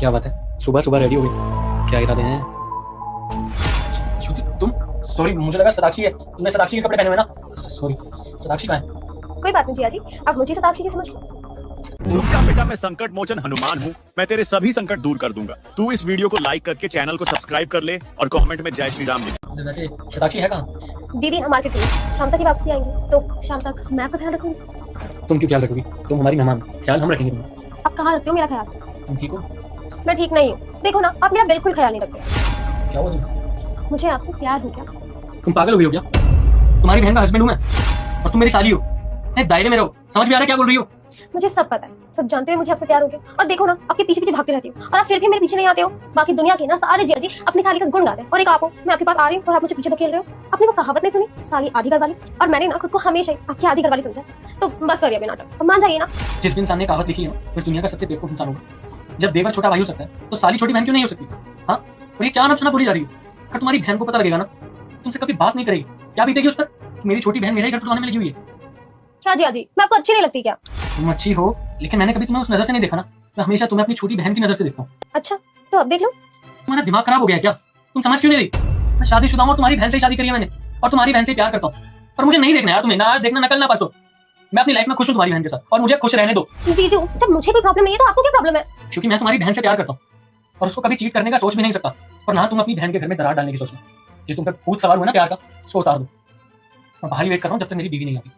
क्या बात है, सुबह सुबह रेडी हो गई, क्या इरादे हैं? श्रुति तुम? सॉरी, मुझे लगा सदाक्षी है, तुमने सदाक्षी के कपड़े पहने हुए ना। सॉरी, सदाक्षी कहाँ है? कोई बात नहीं जिया जी, आप मुझे सदाक्षी जी समझ लो। रुक जा बेटा, मैं संकट मोचन हनुमान हूँ। मैं तेरे सभी संकट दूर कर दूंगा। तू इस वीडियो को लाइक करके चैनल को सब्सक्राइब कर ले और कमेंट में जय श्री राम लिख। वैसे सदाक्षी है कहाँ? दीदी ना मार्केट गई, शाम तक ही वापसी आएंगी, तो शाम तक मैं आपका ख्याल रखूंगी। तुम क्यों ख्याल रखोगी? तुम हमारी मेहमान, ख्याल हम रखेंगे तुम्हारा। आप कहाँ रखते हो मेरा ख्याल? तुम ठीक हो? मैं ठीक नहीं हूँ। देखो ना, आप मेरा बिल्कुल ख्याल नहीं रखते। क्या हुआ तुम्हें? मुझे आपसे प्यार हो गया। तुम पागल हो गई हो क्या? तुम्हारी बहन का हस्बैंड हूँ मैं और तुम मेरी साली हो। दायरे में रहो, समझ में आ रहा है क्या बोल रही हो? मुझे सब पता है, सब जानते हुए मुझे आपसे प्यार हो गया। और देखो ना, आपके पीछे पीछे भागती रहती हूँ और आप फिर भी मेरे पीछे नहीं आते हो। बाकी दुनिया के ना सारे जिया जी अपनी साली का गुण गाते हैं और एक आप हो, मैं आपके पास आ रही हूँ और आप मुझे पीछे धकेल रहे हो। आपने वो कहावत नहीं सुनी, साली आधी घरवाली? और मैंने ना खुद को हमेशा ही आपकी आधी घरवाली समझा। तो बस करिए अभी नाटक, अब मान जाइए ना। जिस इंसान ने कहावत लिखी है फिर दुनिया का सबसे बेवकूफ इंसान होगा। जब देवर छोटा भाई हो सकता है तो साली छोटी बहन क्यों नहीं हो सकती? हाँ, और ये क्या नाम सुना बोली जा रही हो? अगर तुम्हारी बहन को पता लगेगा ना, तुमसे कभी बात नहीं करेगी, क्या बीतेगी उस पर? मेरी छोटी बहन मेरा ही घर टुटाने में लगी हुई है। क्या जिया जी, मैं आपको अच्छी नहीं लगती क्या? तुम अच्छी हो, लेकिन मैंने कभी तुम्हें उस नजर से नहीं देखा ना। मैं हमेशा तुम्हें अपनी छोटी बहन की नजर से देखता हूँ। अच्छा, तो अब देख लो। तुम्हारा दिमाग खराब हो गया क्या? तुम समझ क्यों नहीं रही? मैं शादीशुदा हूँ और तुम्हारी बहन से शादी करी है मैंने, और तुम्हारी बहन से प्यार करता हूँ। और मुझे नहीं देखना यार तुम्हें, ना आज देखना, ना कल, ना परसों। मैं अपनी लाइफ में खुश हूँ तुम्हारी बहन के साथ, और मुझे खुश रहने दो। जीजू, जब मुझे कोई प्रॉब्लम नहीं है तो आपको क्या प्रॉब्लम है? क्योंकि मैं तुम्हारी बहन से प्यार करता हूँ और उसको कभी चीट करने का सोच भी नहीं सकता। और ना तुम अपनी बहन के घर में दरार डालने की सोचना। ये तुम पर भूत सवार हुआ ना प्यार का, उसको उतार दो। मैं बाहर ही वेट कर रहा हूँ जब तक मेरी बीवी नहीं आती।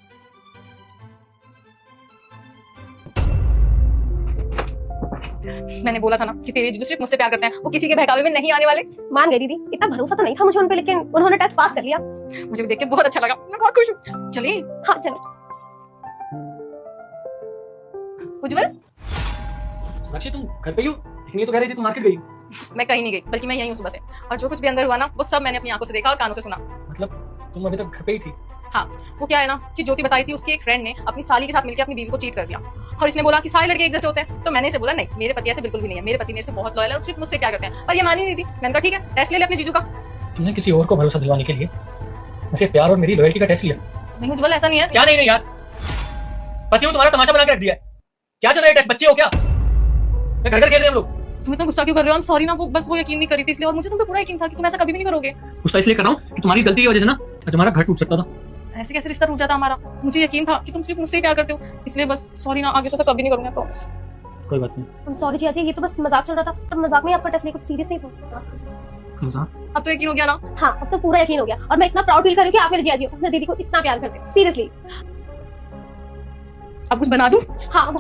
मैंने बोला था ना कि तेरे जो सिर्फ मुझसे प्यार करते हैं वो किसी के बहकावे में नहीं आने वाले। मान गई दीदी, इतना भरोसा तो नहीं था मुझे उन पे, लेकिन उन्होंने टेस्ट पास कर लिया। मुझे भी देख के बहुत अच्छा लगा, मैं बहुत खुश हूँ। चलिए। हाँ चलो। उज्जवल, साक्षी तुम घर पे ही हो? लेकिन ये तो कह रही थी तुम मार्केट गई। मैं कहीं नहीं गई, बल्कि मैं यही हूँ सुबह से। और जो कुछ भी अंदर हुआ ना, वो सब मैंने अपनी आंखों से देखा और कानों से सुना। मतलब तुम अभी तक घर पे ही थी? हाँ, वो क्या है ना कि ज्योति बताई थी उसकी एक फ्रेंड ने अपनी साली के साथ मिलकर अपनी बीवी को चीट कर दिया। और इसने बोला कि सारे लड़के एक जैसे होते हैं। तो मैंने इसे बोला नहीं, मेरे पति ऐसे बिल्कुल भी नहीं है। मेरे पति मेरे से बहुत लॉयल है और सिर्फ मुझसे प्यार करते हैं। पर ये मानी नहीं थी। मैंने कहा ठीक है, टेस्ट ले ले अपने जीजू का। तुमने किसी और को भरोसा दिलवाने के लिए मुझे प्यार और मेरी लॉयल्टी का टेस्ट लिया? नहीं उज्जवल, ऐसा नहीं है। क्या नहीं यार, पति हूँ तुम्हारा तमाशा बना के रख दिया है। क्या चल रहा है टेस्ट? बच्चे हो क्या? मैं घर घर खेल रहे हैं हम लोग। तुम इतना गुस्सा क्यों कर रहे हो? सॉरी ना, वो बस वो यकीन नहीं करी थी इसलिए। और मुझे तुम पे पूरा यकीन था कि तुम ऐसा कभी भी नहीं करोगे। गुस्सा इसलिए कर रहा हूँ कि तुम्हारी गलती की वजह से ना आज हमारा घर टूट सकता था। ऐसे कैसे रिश्ता टूट जाता हमारा? मुझे यकीन था कि तुम सिर्फ मुझसे ही प्यार करते हो, इसलिए बस सॉरी ना, आगे से ऐसा कभी नहीं करूंगा, प्रॉमिस। कोई बात नहीं। I'm sorry जिया जी, ये तो बस मजाक चल रहा था। पर मजाक में आपका टेस्ट कुछ सीरियस नहीं था। अब तो यकीन हो गया ना? हाँ, अब तो पूरा यकीन हो गया और मैं इतना प्राउड फील कर रही हूँ कि आप मेरे जिया जी हो, अपने दीदी को इतना प्यार करते हैं। सीरियसली। अब कुछ बना दूं? हाँ।